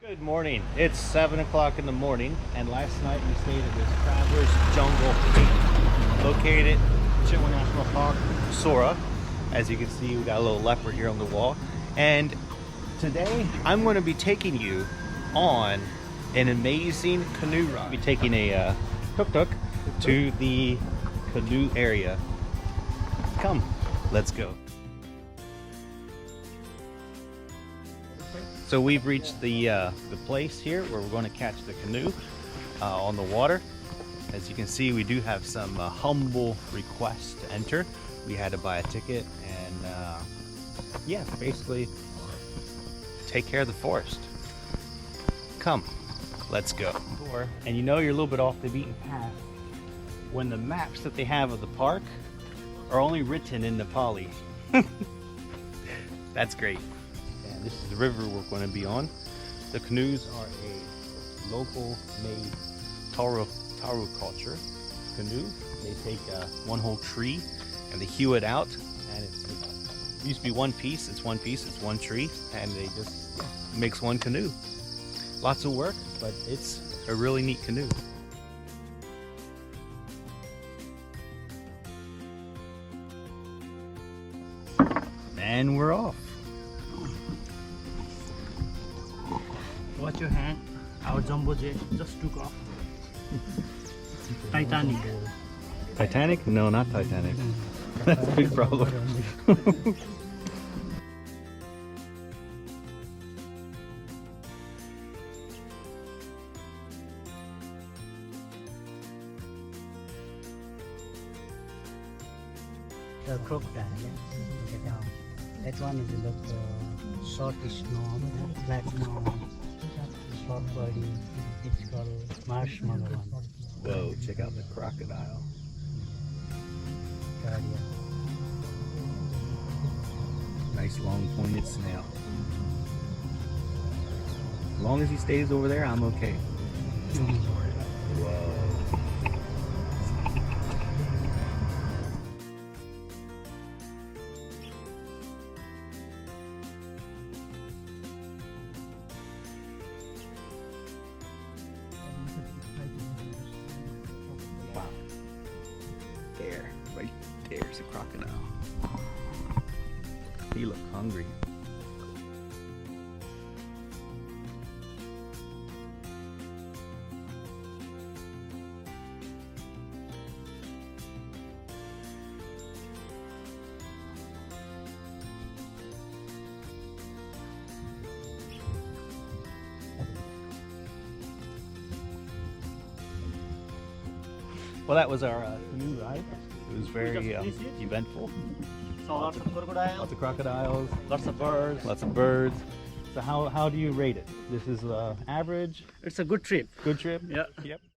Good morning. It's 7 o'clock in the morning, and last night we stayed at this Traverse Jungle Cave located in Chitwan National Park, Sora. As you can see, we got a little leopard here on the wall. And today I'm going to be taking you on an amazing canoe ride. I'll be taking a tuk-tuk to the canoe area. Come, let's go. So we've reached the place here where we're going to catch the canoe on the water. As you can see, we do have some humble requests to enter. We had to buy a ticket and yeah, basically take care of the forest. Come, let's go. And you know you're a little bit off the beaten path when the maps that they have of the park are only written in Nepali. That's great. This is the river we're going to be on. The canoes are a local made Taru culture canoe. They take one whole tree and they hew it out, and it used to be one piece. It's one piece, it's one tree, and they just makes one canoe. Lots of work, but it's a really neat canoe. And we're off. Watch your hand. Our jumbo jet just took off. Titanic. Titanic? No, not Titanic. That's a big problem. The crocodile. That one is the shortish norm, black norm. Short body, it's called marshmallow one. Whoa, check out the crocodile. Nice long pointed snout. As long as he stays over there, I'm okay. Whoa. There, right there's a crocodile. He looked hungry. Well, that was our canoe ride. It was very eventful. So lots of crocodiles. Lots of crocodiles. Lots of birds. Lots of birds. So how do you rate it? This is average? It's a good trip. Good trip? Yeah. Yep.